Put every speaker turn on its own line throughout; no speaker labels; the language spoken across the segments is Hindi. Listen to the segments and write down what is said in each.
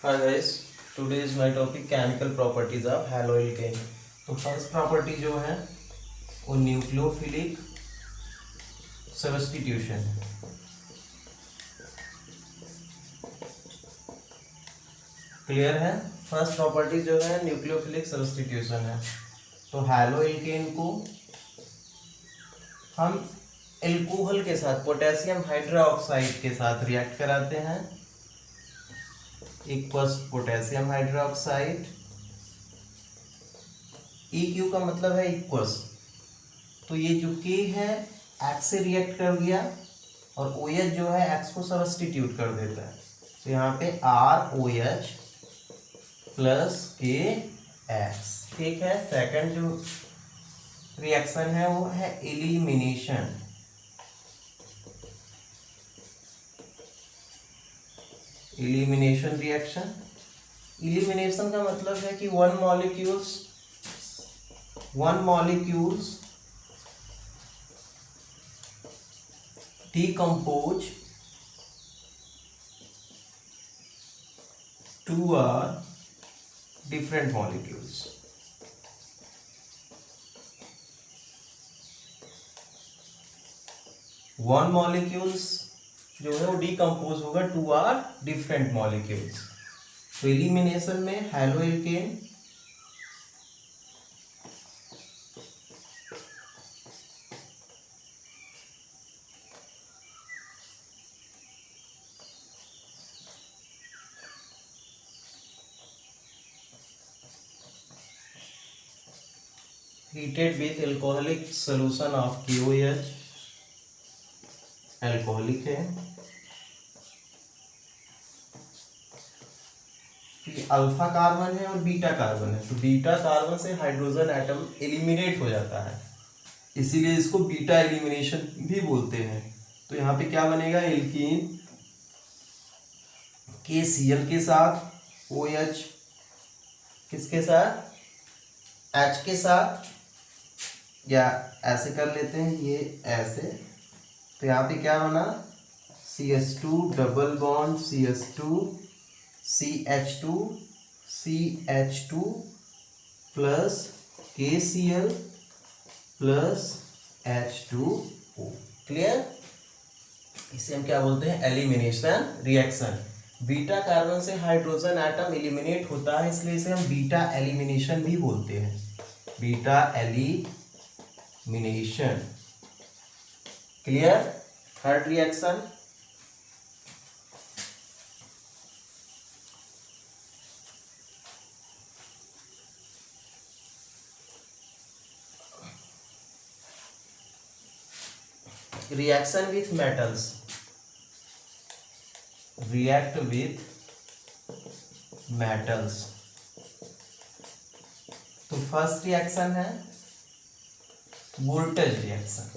Hi guys, today is my topic chemical properties of haloalkane। तो फर्स्ट प्रॉपर्टी जो है वो न्यूक्लियोफिलिक सब्स्टिट्यूशन है। क्लियर है? फर्स्ट प्रॉपर्टी जो है न्यूक्लियोफिलिक सब्स्टिट्यूशन है। तो हैलोएल्केन को हम एल्कोहल के साथ पोटेशियम हाइड्रोक्साइड के साथ रिएक्ट कराते हैं। इक्वल्स पोटेशियम हाइड्रोक्साइड, EQ का मतलब है इक्वल्स, तो ये जो K है X से रिएक्ट कर दिया और OH जो है X को सब्स्टिट्यूट कर देता है। तो यहाँ पे ROH प्लस KX। ठीक है। सेकंड जो रिएक्शन है वो है एलिमिनेशन। Elimination reaction. एलिमिनेशन का मतलब है कि one molecules decompose two are different molecules। One molecules जो है वो डिकम्पोज होगा टू आर डिफरेंट मॉलिक्यूल्स। तो एलिमिनेशन में haloalkane heated with alcoholic solution of KOH, alcoholic है। अल्फा कार्बन है और बीटा कार्बन है, तो बीटा कार्बन से हाइड्रोजन एटम एलिमिनेट हो जाता है, इसीलिए इसको बीटा एलिमिनेशन भी बोलते हैं। तो यहाँ पे क्या बनेगा, एल्कीन KCl के साथ OH किसके साथ, H के साथ, या ऐसे कर लेते हैं ये ऐसे। तो यहाँ पे क्या बना, CH2 double bond CH2 CH2 plus KCl plus H2O। Clear? इसे हम क्या बोलते हैं, एलिमिनेशन रिएक्शन। बीटा कार्बन से हाइड्रोजन एटम एलिमिनेट होता है, इसलिए इसे हम बीटा एलिमिनेशन भी बोलते हैं। Beta elimination. Clear? Third reaction reaction with metals. React with metals. तो फर्स्ट रिएक्शन है voltage reaction.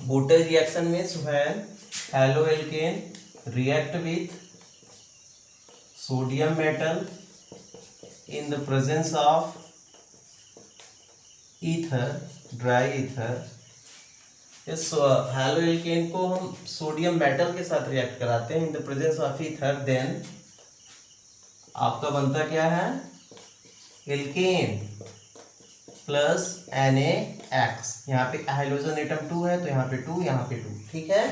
Voltage reaction means when haloalkane react with sodium metal in the presence of ether, dry ether. इस हैलोएल्केन को हम सोडियम मेटल के साथ रिएक्ट कराते हैं in the presence of ether, then आपका बनता क्या है, एल्केन प्लस NaX। यहाँ पे हाइड्रोजन एटम 2 है, तो यहाँ पे 2, यहाँ पे 2। ठीक है।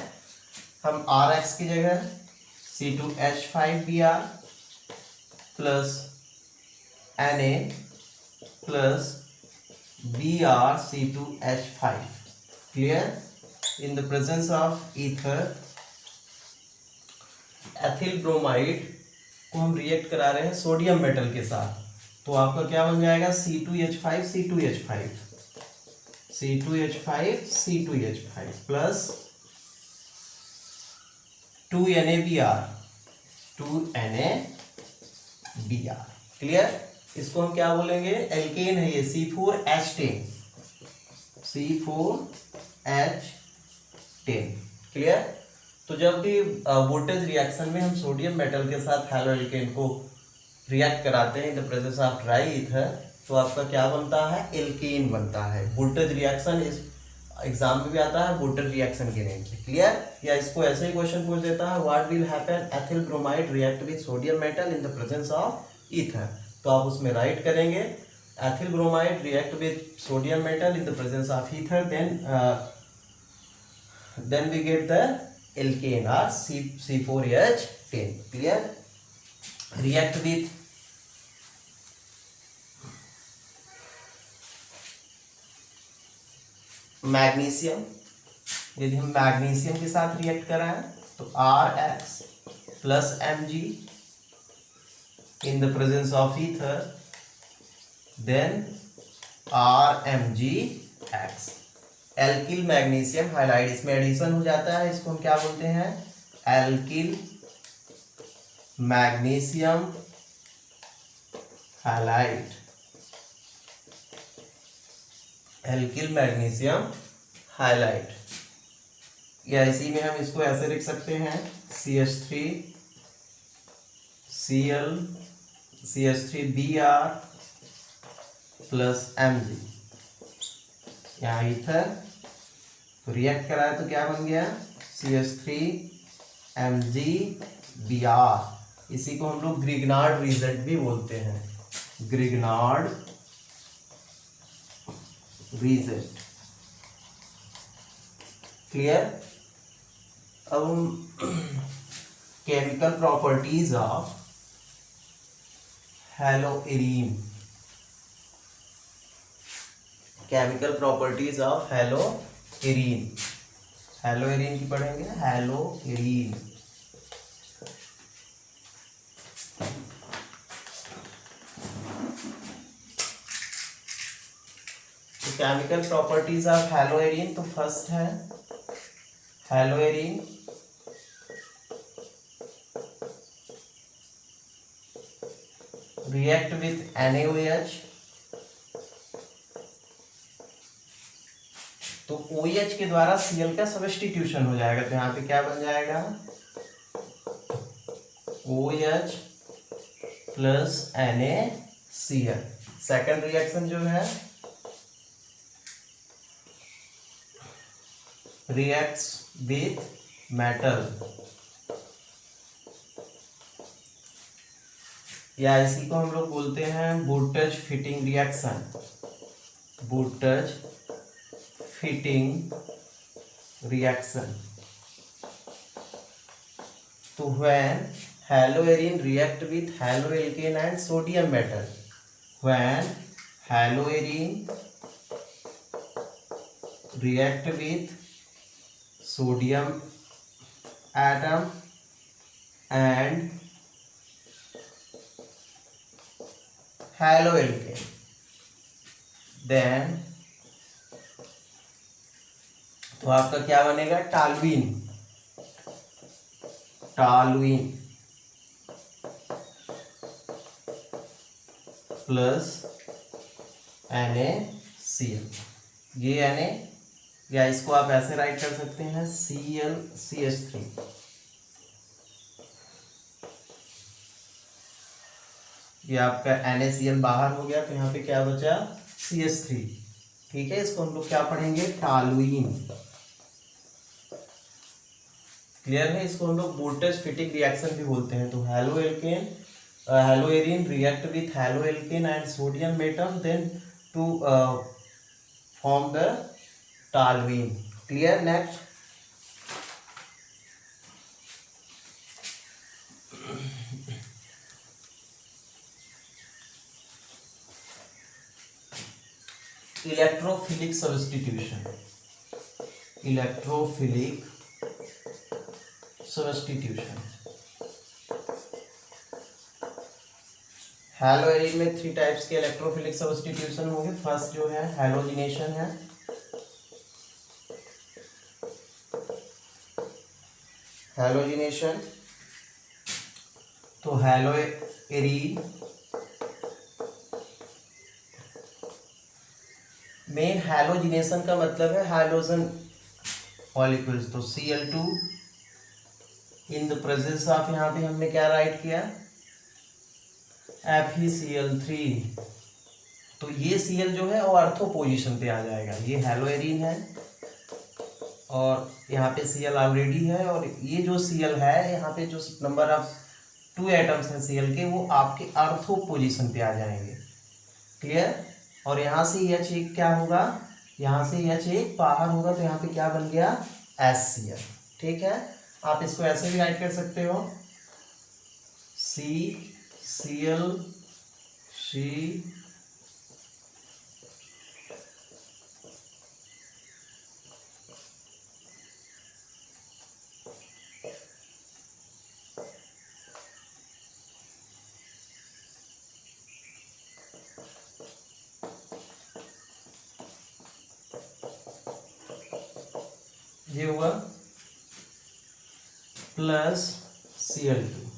हम RX की जगह C2H5Br plus Na plus BrC2H5। Clear? In the presence of ether ethyl bromide को हम रिएक्ट करा रहे हैं सोडियम मेटल के साथ, तो आपका क्या बन जाएगा, C2H5 प्लस 2NaBr। क्लियर? इसको हम क्या बोलेंगे, एल्केन है ये, C4H10। क्लियर? तो जब भी वोल्टेज रिएक्शन में हम सोडियम मेटल के साथ हैलोएल्केन को रिएक्ट कराते हैं in the presence of dry ether, तो आपका क्या बनता है, एल्केन बनता है। वोल्टेज रिएक्शन इज एग्जाम में भी आता है बोल्टन रिएक्शन के नेम से। क्लियर? या इसको ऐसे ही क्वेश्चन पूछ देता है, what will happen ethyl bromide react with sodium metal in the presence of ether. तो आप उसमें राइट करेंगे ethyl bromide react with sodium metal in the presence of ether, then we get the alkane or C4H10. Clear? React with magnesium, यदि हम मैग्नीशियम के साथ रिएक्ट कराएं तो RX plus Mg in the presence of ether, then RMgX। Alkyl magnesium halide, इसमें एडिशन हो जाता है, इसको हम क्या बोलते हैं? Alkyl magnesium halide. Alkyl magnesium halide, या इसी में हम इसको ऐसे लिख सकते हैं CH3Cl CH3Br प्लस Mg। यहाँ ईथर तो रिएक्ट कराया तो क्या बन गया? CH3MgBr। इसी को हम लोग ग्रिग्नार्ड रिजल्ट भी बोलते हैं, ग्रिग्नार्ड रिजल्ट। क्लियर? अब हम chemical properties of haloarene, chemical properties of haloarene, haloarene की पढ़ेंगे। हैलोएरीन तो केमिकल प्रॉपर्टीज ऑफ हैलोएरीन, तो फर्स्ट है हैलोएरीन रिएक्ट विथ NaOH, तो OH के द्वारा Cl का सब्स्टिट्यूशन हो जाएगा, तो यहाँ पे क्या बन जाएगा? OH plus NaCl। Second reaction जो है रिएक्ट्स विथ मेटल, या इसी को हम लोग बोलते हैं Wurtz Fittig reaction, Wurtz Fittig reaction. तो when haloarene react with haloalkane and sodium metal, when haloarene react with sodium atom and haloalkane, then तो आपका क्या बनेगा? Toluene, toluene plus NaCl। ये Na, या इसको आप ऐसे राइट कर सकते हैं ClCH3। ये आपका NaCl बाहर हो गया, तो यहाँ पे क्या बचा? CH3। ठीक है, इसको हम लोग क्या पढ़ेंगे? टालुइन। क्लियर है? इसको हम लोग वोल्टेज फिटिंग रिएक्शन भी बोलते हैं। तो haloarene react with haloalkane and sodium metal then to form the toluene. Clear? Next electrophilic substitution, electrophilic substitution. Haloarene में 3 टाइप्स के इलेक्ट्रोफिलिक सब्स्टिट्यूशन होंगे। फर्स्ट जो है हैलोजिनेशन है, हैलोजिनेशन। तो हैलोएरीन में हैलोजिनेशन का मतलब है हाइड्रोजन मॉलिक्यूल्स। तो Cl2 in the presence of, यहाँ पे हमने क्या राइट किया? FeCl3। तो ये Cl जो है वो अर्थो पोजीशन पे आ जाएगा। ये हैलोएरीन है, और यहाँ पे Cl ऑलरेडी है, और ये जो Cl है यहाँ पे जो नंबर ऑफ 2 एटम्स हैं Cl के, वो आपके अर्थो पोजीशन पे आ जाएंगे। क्लियर। और यहाँ से H एक क्या होगा, यहाँ से H एक बाहर होगा, तो यहाँ पे क्या बन गया, HCl। ठीक है, आप इसको ऐसे भी राइट कर सकते हो, CCl C ये हुआ प्लस Cl2।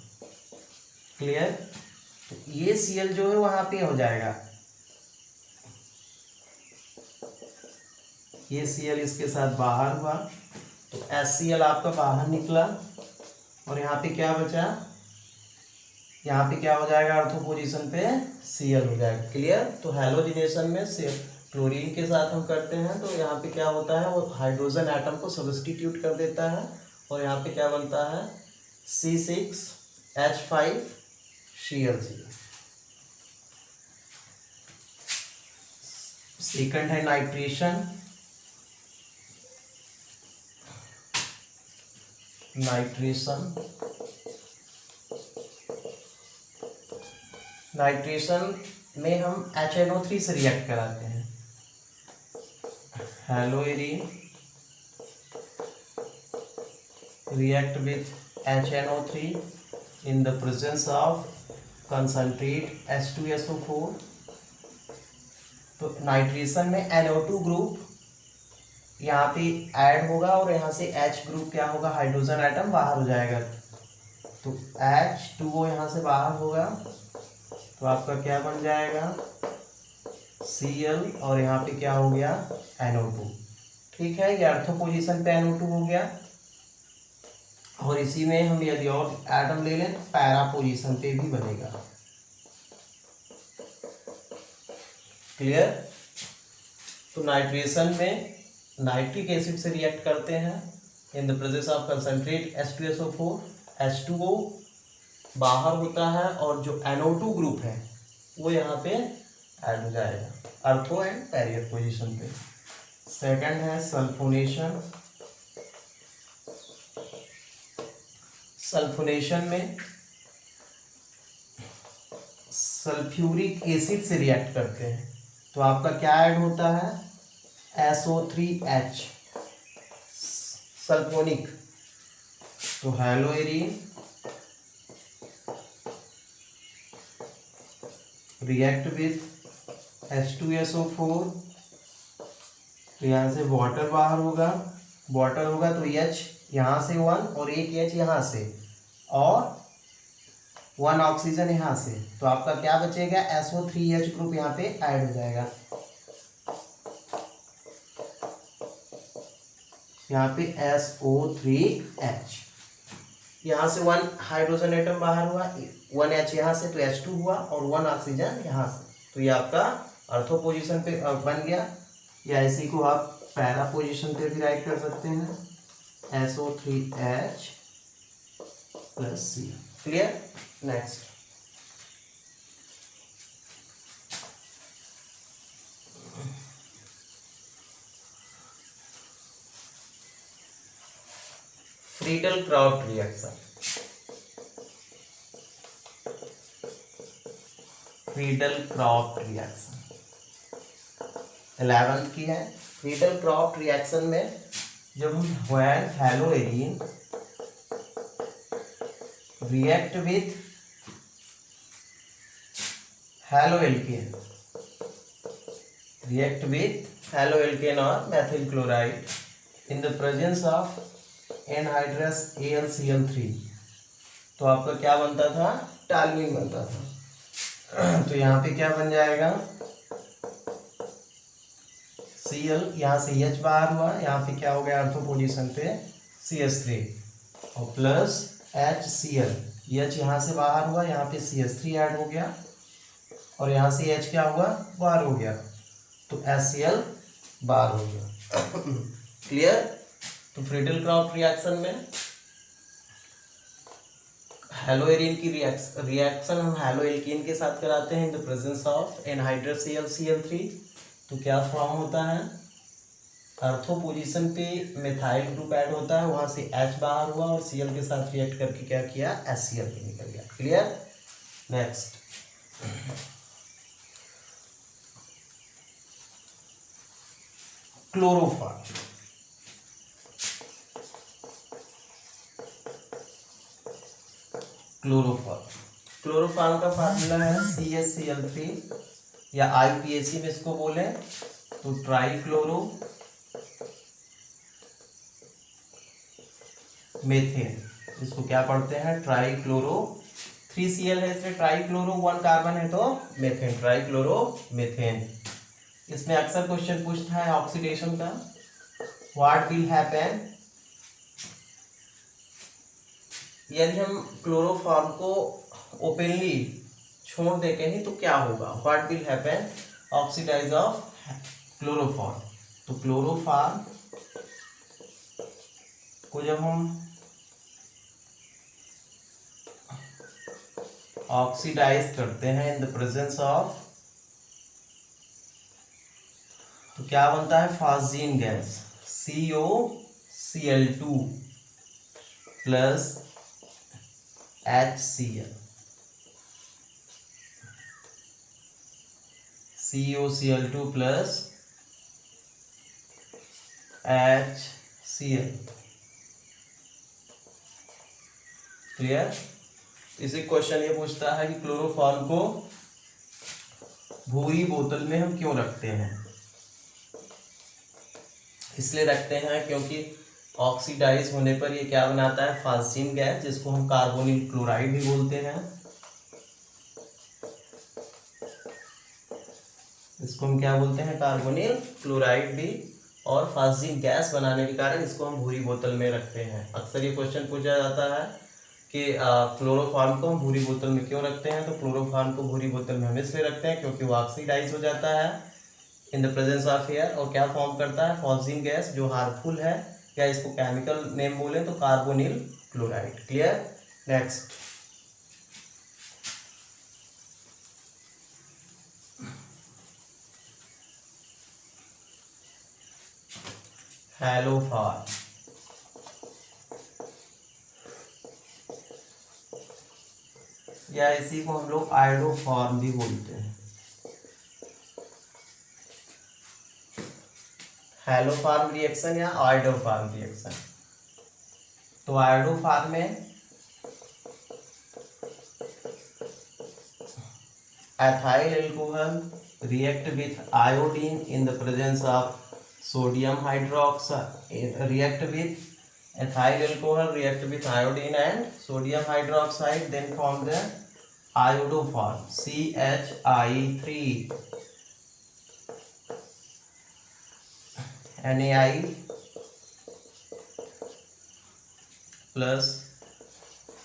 क्लियर। तो ये Cl जो है वहां पे हो जाएगा, ये Cl इसके साथ बाहर हुआ, तो HCl आपका बाहर निकला, और यहाँ पे क्या बचा, यहाँ पे क्या हो जाएगा, अर्थो पोजीशन पे Cl हो जाएगा। क्लियर। तो हैलोजिनेशन में क्लोरीन के साथ हम करते हैं, तो यहाँ पे क्या होता है, वो हाइड्रोजन एटम को सब्स्टिट्यूट कर देता है, और यहाँ पे क्या बनता है, C6H5Cl0। सेकंड है नाइट्रेशन। नाइट्रेशन में हम HNO3 से रिएक्ट कराते हैं, हेलोइरीन react with HNO3 in the presence of concentrate H2SO4। तो नाइट्रेशन में NO2 ग्रुप यहाँ पे ऐड होगा, और यहाँ से H ग्रुप क्या होगा, हाइड्रोजन एटम बाहर हो जाएगा, तो H2O यहाँ से बाहर होगा, तो आपका क्या बन जाएगा, Cl, और यहाँ पे क्या हो गया, NO2। ठीक है, ये अर्थो पोजीशन पे NO2 हो गया, और इसी में हम यदि और एटम ले लें तो पैरा पोजीशन पे भी बनेगा। क्लियर। तो नाइट्रेशन में नाइट्रिक एसिड से रिएक्ट करते हैं in the presence of concentrate H2SO4, H2O बाहर होता है, और जो NO2 ग्रुप है वो यहाँ पे ऐड हो जाएगा अर्थो एंड पैरियर पोजीशन पे। सेकंड है सल्फोनेशन। सल्फोनेशन में सल्फ्यूरिक एसिड से रिएक्ट करते हैं, तो आपका क्या ऐड होता है, SO3H सल्फोनिक, तो हेलोइरीन रिएक्ट विथ H2SO4, तो यहाँ से वाटर बाहर होगा, वाटर होगा तो H यहाँ से 1 और एक H यहाँ से, और 1 ऑक्सीजन यहाँ से, तो आपका क्या बचेगा, SO3H ग्रुप यहाँ पे ऐड हो जाएगा। यहाँ पे SO3H, यहाँ से 1 हाइड्रोजन एटम बाहर हुआ, 1 H यहाँ से, तो H2 हुआ, और 1 ऑक्सीजन यहाँ से, तो ये आपका अर्थो पोजीशन पे बन गया, या इसी को आप पैरा पोजीशन पे भी राइट कर सकते हैं, SO3H plus C। Clear. Next Friedel Crafts reaction. Friedel Crafts reaction 11th की है। फ्रीडल-क्राफ्ट रिएक्शन में जब हम when haloarene react with haloalkane, react with haloalkane or methyl chloride in the presence of anhydrous AlCl3, तो आपका क्या बनता था, टॉल्यूइन बनता था। तो यहाँ पे क्या बन जाएगा, Cl, यहाँ से H बाहर हुआ, यहाँ पे क्या हो गया, अर्थो पोजीशन पे CH3, और प्लस HCl, H यहाँ से बाहर हुआ, यहाँ पे CH3 ऐड हो गया, और यहाँ से H क्या हुआ, बाहर हो गया, तो HCl बाहर हो गया। क्लियर। तो फ्रीडल क्राउट रिएक्शन में हेलोएरिन की रिएक्शन हम हेलोएल्कीन के साथ कराते हैं in the presence of anhydrous Cl3। तो क्या फॉर्म होता है, अर्थो पोजीशन पे मिथाइल ग्रुप ऐड होता है, वहां से H बाहर हुआ और Cl के साथ रिएक्ट करके क्या किया, HCl के निकल गया। क्लियर। Next chloroform. क्लोरोफॉर्म का फार्मूला है CaCl3 या IPAC में इसको बोले तो ट्राईक्लोरो मेथेन। इसको क्या पढ़ते हैं, ट्राईक्लोरो, 3Cl है इसमें ट्राईक्लोरो, 1 कार्बन है तो मेथेन, ट्राईक्लोरो मेथेन। इसमें अक्सर क्वेश्चन पूछता है ऑक्सीडेशन का, व्हाट विल हैपन, यदि हम क्लोरोफॉर्म को ओपनली छोड़ दे कहीं तो क्या होगा, what will happen oxidise of chloroform. तो क्लोरोफॉर्म को जब हम ऑक्सीडाइज करते हैं इन द प्रेजेंस ऑफ, तो क्या बनता है, phosgene gas COCl2 plus HCl, COCl2 plus HCl। Clear. इसी क्वेश्चन ये पूछता है कि क्लोरोफॉर्म को भूरी बोतल में हम क्यों रखते हैं। इसलिए रखते हैं क्योंकि ऑक्सीडाइज होने पर ये क्या बनाता है, फास्जीन गैस, जिसको हम कार्बोनिल क्लोराइड भी बोलते हैं। इसको हम क्या बोलते हैं, कार्बोनिल क्लोराइड भी। और फास्जीन गैस बनाने के कारण इसको हम भूरी बोतल में रखते हैं। अक्सर ये क्वेश्चन पूछा जाता है कि क्लोरोफॉर्म को हम भूरी बोतल में क्यों रखते हैं। तो क्लोरोफॉर्म को भूरी बोतल में हम इसलिए रखते हैं क्योंकि वो ऑक्सीडाइज हो जाता है इन द प्रेजेंस ऑफ एयर और क्या फॉर्म करता है, फास्जीन गैस, जो हार्मफुल है, या इसको केमिकल नेम बोले तो carbonyl chloride. Clear. Next haloform. या इसी को हम लोग आयोडोफॉर्म भी बोलते हैं। हैलोफॉर्म रिएक्शन या आयोडोफॉर्म रिएक्शन। तो आयोडोफॉर्म में ethyl alcohol react with iodine in the presence of sodium hydroxide, react with ethyl alcohol react with iodine and sodium hydroxide, then form the iodoform CHI3 NaI plus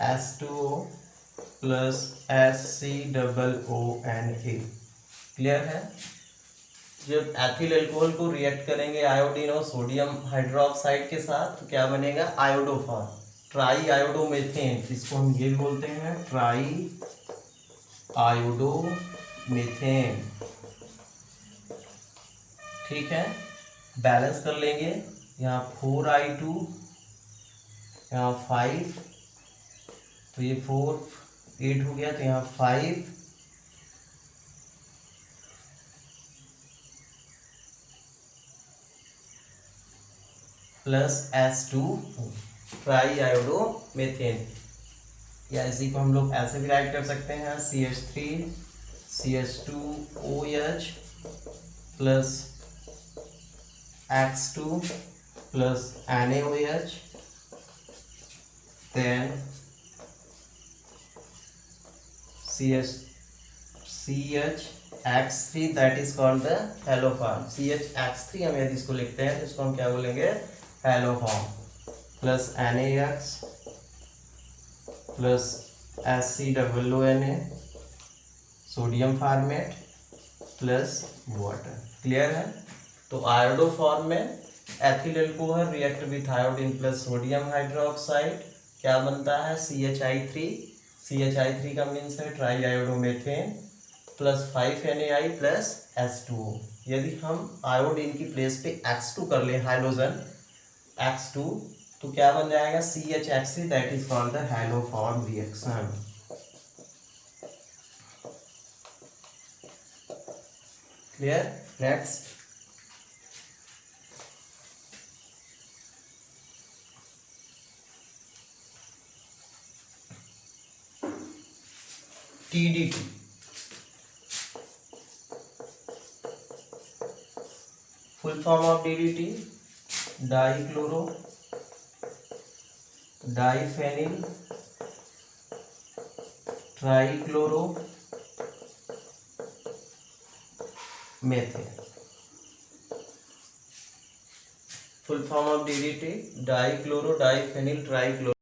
H2O plus HCOONA। Clear है। जब एथिल अल्कोहल को रिएक्ट करेंगे आयोडीन और सोडियम हाइड्रोक्साइड के साथ तो क्या बनेगा, आयोडोफॉर्म, ट्राई आयोडोमेथेन। इसको हम ये भी बोलते हैं ट्राई आयोडोमेथेन। ठीक है, बैलेंस कर लेंगे। यहाँ 4I2, यहाँ 5, तो ये 4 8 हो गया, तो यहाँ 5 प्लस H2 ट्राई आयोडोमेथेन। या इसी को हम लोग ऐसे भी राइट कर सकते हैं CH3 CH2OH plus X2 plus NaOH, then CHX3 that is called the haloform. CHX3 हम यदि इसको लिखते हैं तो इसको हम क्या बोलेंगे, haloform, plus NaX plus HCOONA sodium format plus water. Clear है। तो आयोडोफॉर्म में ethyl alcohol react with iodine plus sodium hydroxide, क्या बनता है CH3। CH3 का मीन्स है try आयोडोमेथेन plus 5Na plus H2O। यदि हम आयोडीन की प्लेस पे X2 कर ले हाइड्रोजन X2, तो क्या बन जाएगा CH3, that is called the haloform reaction. Clear. Next TDT, full form of DDT dichloro diphenyl trichloro methane. Full form of DDT dichloro diphenyl trichloro